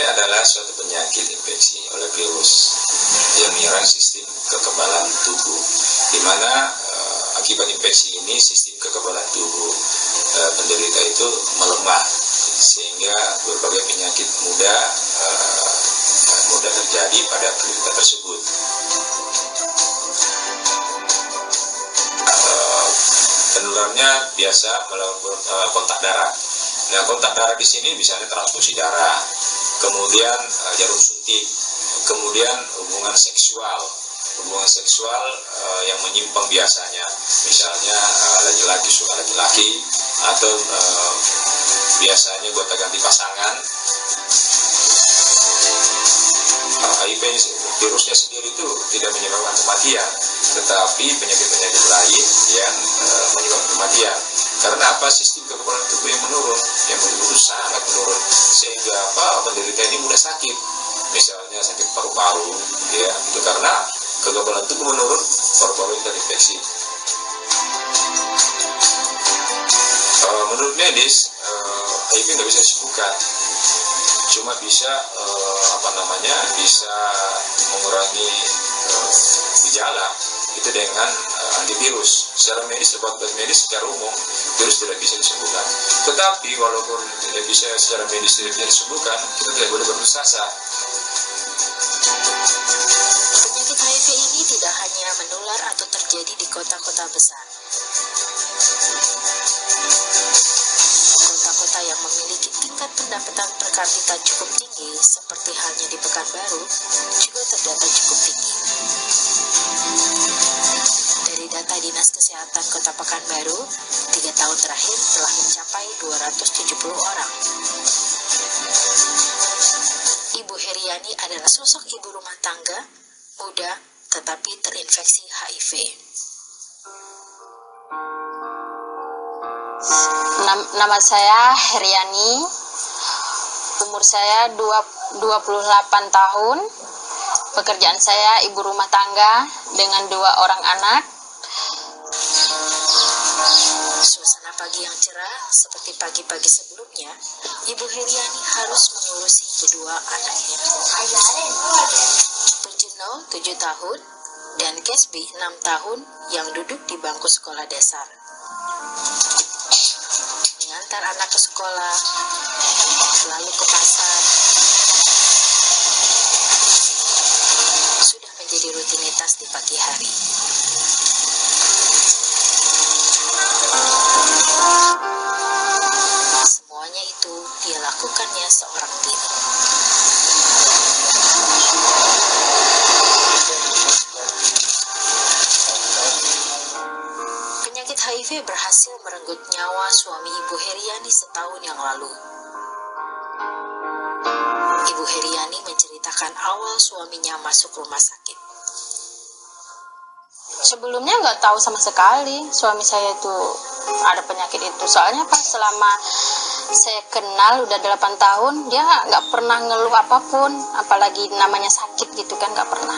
adalah suatu penyakit infeksi oleh virus yang menyerang sistem kekebalan tubuh, di mana akibat infeksi ini sistem kekebalan tubuh penderita itu melemah, sehingga berbagai penyakit mudah terjadi pada penderita tersebut. Penularannya biasa melalui kontak darah. Nah, kontak darah di sini misalnya transfusi darah, kemudian jarum suntik, kemudian hubungan seksual yang menyimpang biasanya, misalnya laki-laki suka laki-laki, atau biasanya gonta-ganti pasangan. HIV virusnya sendiri itu tidak menyebabkan kematian, tetapi penyakit-penyakit lain yang menyebabkan kematian. Karena apa? Sistem kekebalan tubuh yang menurun, yang betul-betul sangat menurun, sehingga penderita ini mudah sakit. Misalnya sakit paru-paru, ya, itu karena kekebalan tubuh menurun, paru-paru terinfeksi. Menurut medis, HIV nggak bisa disembuhkan, cuma bisa bisa mengurangi gejala itu dengan antivirus. Secara medis, obat medis secara umum virus tidak bisa disembuhkan. Tetapi walaupun tidak bisa secara medis tidak bisa disembuhkan, kita tidak boleh berputus asa. Penyakit HIV ini tidak hanya menular atau terjadi di kota-kota besar. Kota-kota yang memiliki tingkat pendapatan per kapita cukup tinggi, seperti halnya di Pekanbaru, juga terdata cukup tinggi. Dari data Dinas Kesehatan Kota Pekanbaru, 3 tahun terakhir telah mencapai 270 orang. Ibu Heriani adalah sosok ibu rumah tangga, muda, tetapi terinfeksi HIV. Nama saya Heriani, umur saya 28 tahun, pekerjaan saya ibu rumah tangga dengan 2 orang anak. Suasana pagi yang cerah seperti pagi-pagi sebelumnya, Ibu Heriani harus mengurusi kedua anaknya. Pujino 7 tahun dan Kesbi 6 tahun yang duduk di bangku sekolah dasar. Mengantar anak ke sekolah, lalu ke pasar, sudah menjadi rutinitas di pagi hari. Semuanya itu dia lakukannya seorang diri. Penyakit HIV berhasil merenggut nyawa suami Ibu Heriani setahun yang lalu. Ibu Heriani menceritakan awal suaminya masuk rumah sakit. Sebelumnya nggak tahu sama sekali suami saya itu ada penyakit itu. Soalnya pas selama saya kenal udah 8 tahun, dia nggak pernah ngeluh apapun, apalagi namanya sakit gitu kan, nggak pernah.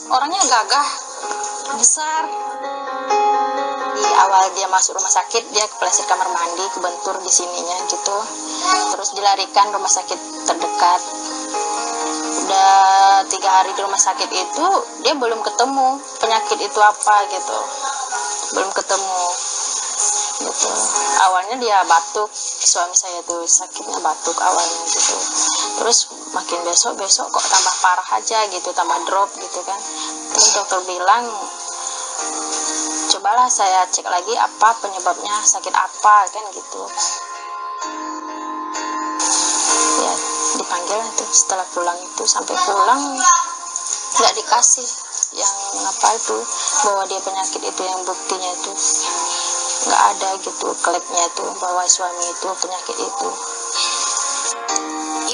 Orangnya gagah, besar. Di awal dia masuk rumah sakit, dia kepleset kamar mandi, kebentur di sininya gitu. Terus dilarikan rumah sakit terdekat. Udah 3 hari di rumah sakit itu, dia belum ketemu penyakit itu apa gitu, belum ketemu gitu. Awalnya dia batuk, suami saya tuh sakitnya batuk awalnya gitu. Terus makin besok kok tambah parah aja gitu, tambah drop gitu kan. Terus dokter bilang, cobalah saya cek lagi apa penyebabnya, sakit apa kan gitu. Ya dipanggil itu setelah pulang itu, sampai pulang nggak dikasih yang apa itu bahwa dia penyakit itu, yang buktinya itu nggak ada gitu, klepnya itu bahwa suami itu penyakit itu.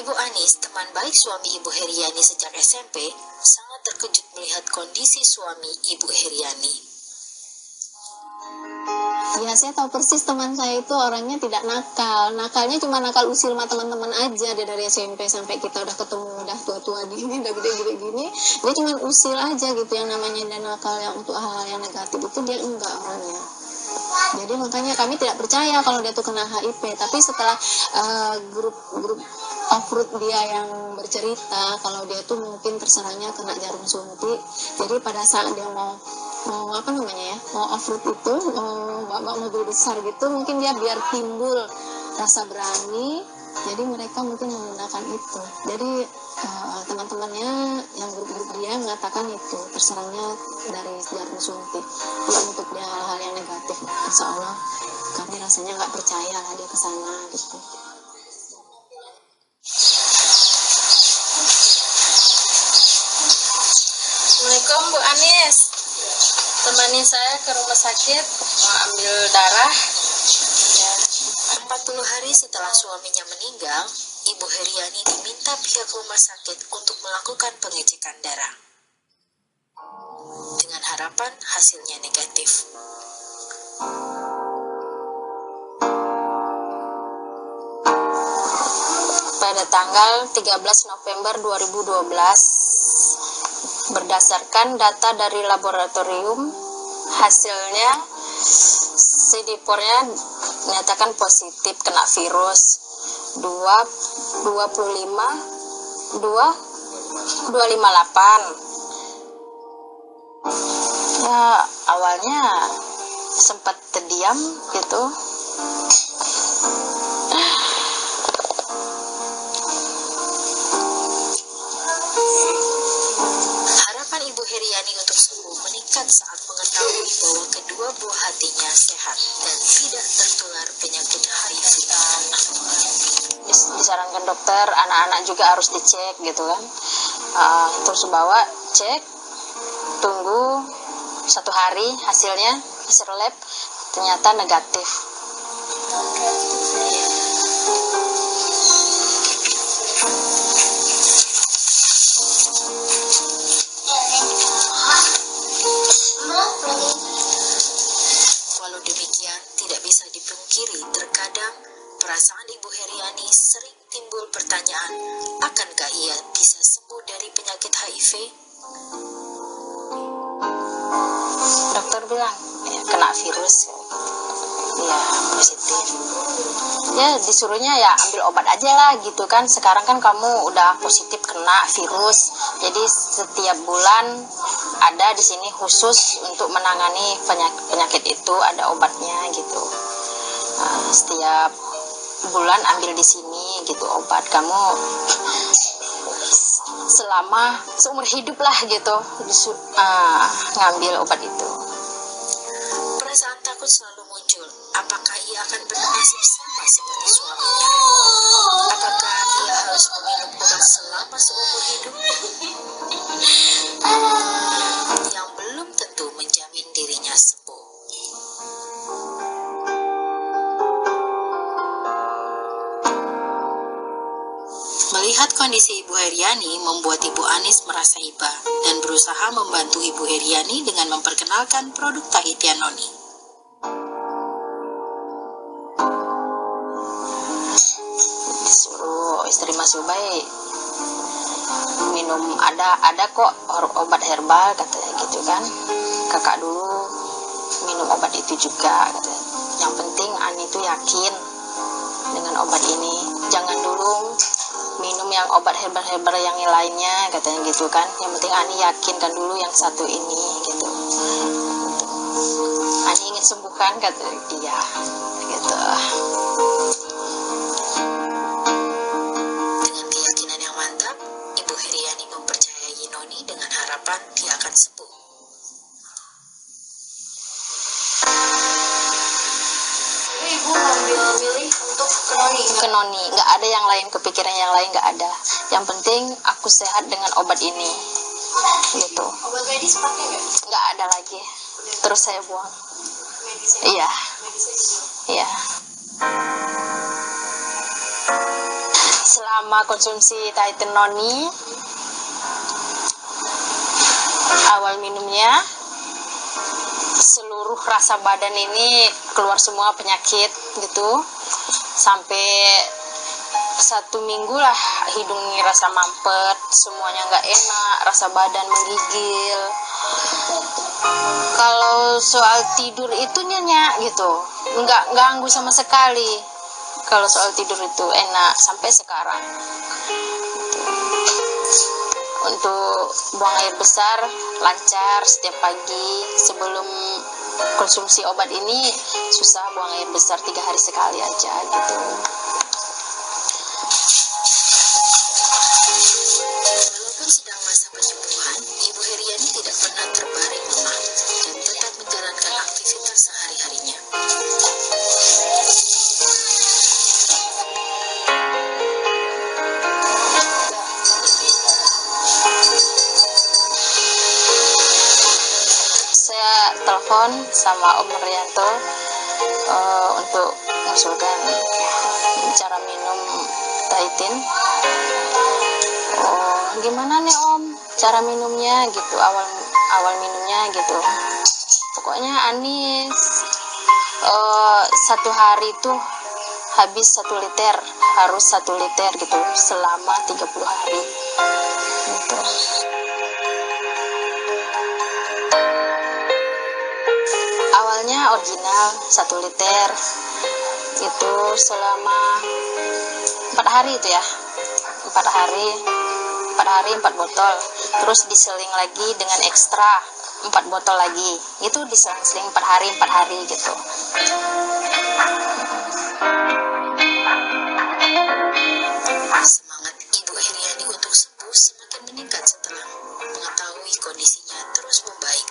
Ibu Anis, teman baik suami Ibu Heriani sejak SMP, sangat terkejut melihat kondisi suami Ibu Heriani. Ya, saya tahu persis teman saya itu orangnya tidak nakal. Nakalnya cuma nakal usil sama teman-teman aja. Dia dari SMP sampai kita udah ketemu, udah tua-tua gini, udah gede-gede gini. Dia cuma usil aja gitu, yang namanya dan nakal yang untuk hal-hal yang negatif itu dia enggak orangnya. Jadi makanya kami tidak percaya kalau dia tuh kena HIV. Tapi setelah grup off-road dia yang bercerita kalau dia tuh mungkin terserangnya kena jarum suntik. Jadi pada saat dia mau apa namanya ya, mau off-road itu, bawa mobil besar gitu, mungkin dia biar timbul rasa berani, jadi mereka mungkin menggunakan itu. Jadi teman-temannya yang grup-grup dia mengatakan itu terserangnya dari jarum suntik. Kalau untuk dia hal-hal yang negatif, insya Allah kami rasanya nggak percaya lah dia kesana gitu. Assalamualaikum Bu Anis, temani saya ke rumah sakit mau ambil darah. 40 hari setelah suaminya meninggal, Ibu Heriani diminta pihak rumah sakit untuk melakukan pengecekan darah. Dengan harapan hasilnya negatif. Pada tanggal 13 November 2012, berdasarkan data dari laboratorium, hasilnya CD4-nya dinyatakan positif kena virus 258. Ya, awalnya sempat terdiam gitu. Harapan Ibu Heriani untuk sembuh meningkat saat mengetahui bahwa kedua buah hatinya sehat dan tidak tertular penyakit HIV. Disarankan dokter, anak-anak juga harus dicek gitu kan. Terus bawa cek, tunggu 1 hari hasilnya, hasil lab ternyata negatif. Walau demikian, tidak bisa dipungkiri terkadang perasaan Ibu Heriani sering timbul pertanyaan, akankah ia bisa sembuh dari penyakit HIV? Dokter bilang ya, kena virus ya, positif. Ya disuruhnya ya ambil obat aja lah gitu kan. Sekarang kan kamu udah positif kena virus, jadi setiap bulan ada di sini khusus untuk menangani penyakit itu, ada obatnya gitu. Setiap bulan ambil di sini gitu obat, kamu selama seumur hidup lah gitu ngambil obat itu. Perasaan takut selalu muncul. Apakah ia akan bernasib sama seperti suaminya? Apakah ia harus meminum obat selama seumur hidup? Yang belum tentu menjamin dirinya sembuh. Melihat kondisi Ibu Heriani membuat Ibu Anis merasa iba dan berusaha membantu Ibu Heriani dengan memperkenalkan produk Tahitian Noni. Disuruh istri Mas Ubay minum, ada kok obat herbal katanya gitu kan. Kakak dulu minum obat itu juga katanya. Yang penting Ani tuh yakin dengan obat ini, jangan dulu minum yang obat herbal yang lainnya katanya gitu kan. Yang penting Ani yakinkan dulu yang satu ini gitu. Ani ingin sembuhkan katanya. Iya gitu. Dengan keyakinan yang mantap, Ibu Heriani mempercayai Noni dengan harapan dia akan sembuh. Ibu milih untuk Ke Noni, nggak ada yang lain, kepikiran yang lain nggak ada. Yang penting aku sehat dengan obat ini gitu. obat medis pakai nggak? Nggak ada lagi, terus saya buang. Iya, iya. Selama konsumsi Tahitian Noni, awal minumnya seluruh rasa badan ini keluar semua penyakit gitu, sampai 1 minggu lah hidungnya rasa mampet, semuanya nggak enak, rasa badan menggigil. Kalau soal tidur itu nyenyak gitu, nggak ganggu sama sekali. Kalau soal tidur itu enak sampai sekarang. Untuk buang air besar lancar setiap pagi. Sebelum konsumsi obat ini susah buang air besar 3 hari sekali aja gitu. Walaupun sedang masa penyembuhan, Ibu Heriani tidak pernah terbaring lemah dan tetap menjalankan aktivitas sehari-harinya. Saya telepon sama Om Rianto untuk mengusulkan cara minum Taitin. Gimana nih Om cara minumnya gitu, awal minumnya gitu. Pokoknya Anis 1 hari tuh habis 1 liter, harus 1 liter gitu selama 30 hari gitu. Awalnya original 1 liter itu selama 4 hari itu ya, 4 hari 4 botol, terus diseling lagi dengan ekstra 4 botol lagi, itu diseling 4 hari gitu. Semangat Ibu Heriani untuk sembuh semakin meningkat setelah mengetahui kondisinya terus membaik.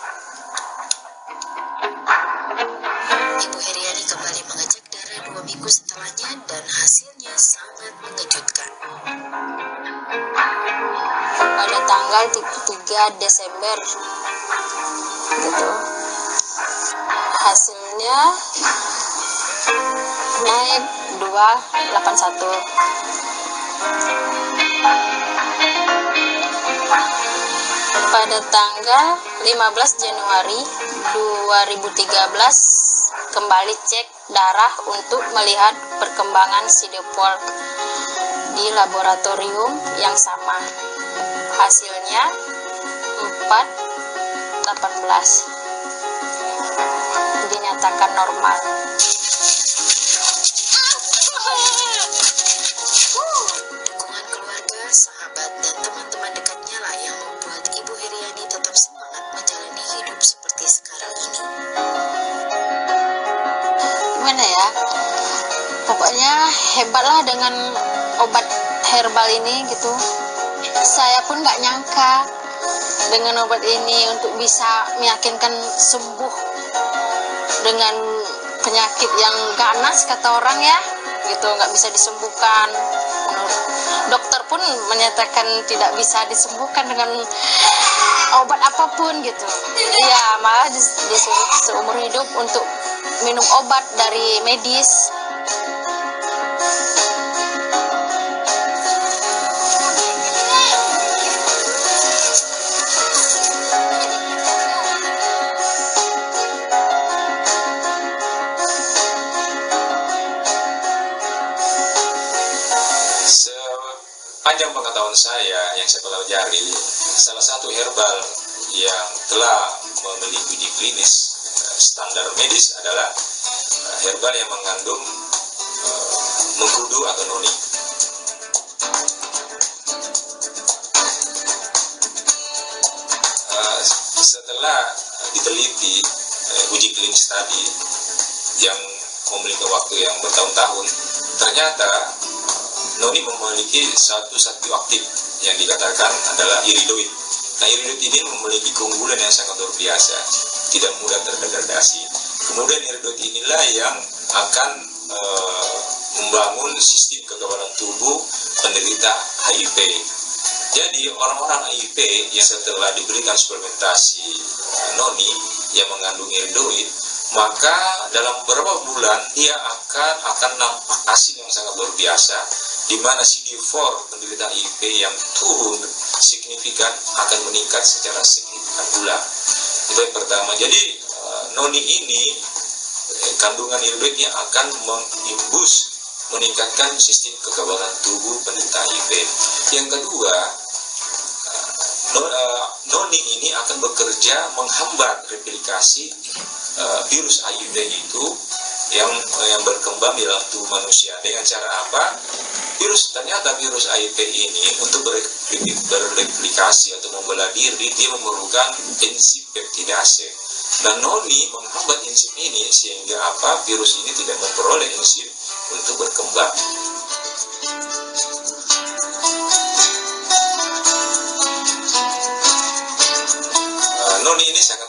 Ibu Heriani kembali mengecek darah 2 minggu setelahnya dan hasilnya sangat mengejutkan. Pada tanggal 3 Desember gitu, hasilnya naik 281. Pada tanggal 15 Januari 2013 kembali cek darah untuk melihat perkembangan sidepol di laboratorium yang sama. Hasilnya 418, dinyatakan normal. Dukungan keluarga, sahabat, dan teman-teman dekatnya lah yang membuat Ibu Heriani tetap semangat menjalani hidup seperti sekarang ini. Gimana ya, pokoknya hebatlah dengan obat herbal ini gitu. Saya pun nggak nyangka dengan obat ini untuk bisa meyakinkan sembuh dengan penyakit yang ganas kata orang ya gitu, nggak bisa disembuhkan. Menurut dokter pun menyatakan tidak bisa disembuhkan dengan obat apapun gitu ya, malah disuruh seumur hidup untuk minum obat dari medis. Sepanjang pengetahuan saya yang saya pelajari, salah satu herbal yang telah memiliki uji klinis standar medis adalah herbal yang mengandung mengkudu atau noni. Setelah diteliti uji klinis tadi yang memiliki waktu yang bertahun-tahun, ternyata noni memiliki satu zat aktif yang dikatakan adalah iridoid. Nah, iridoid ini memiliki keunggulan yang sangat luar biasa, tidak mudah terdegradasi. Kemudian iridoid inilah yang akan membangun sistem kekebalan tubuh penderita HIV. Jadi orang-orang HIV yang setelah diberikan suplementasi noni yang mengandung iridoid, maka dalam beberapa bulan dia akan nampak hasil yang sangat luar biasa, di mana CD4 penderita HIV yang turun signifikan akan meningkat secara signifikan pula. Itu yang pertama. Jadi noni ini kandungan iridoidnya akan meningkatkan sistem kekebalan tubuh penderita HIV. Yang kedua, noni ini akan bekerja menghambat replikasi virus HIV itu yang berkembang di dalam tubuh manusia. Dengan cara apa? Ternyata virus HIV ini untuk bereplikasi atau membelah diri, dia memerlukan enzim peptidase. Dan noni menghambat enzim ini sehingga apa? Virus ini tidak memperoleh enzim untuk berkembang. Noni ini sangat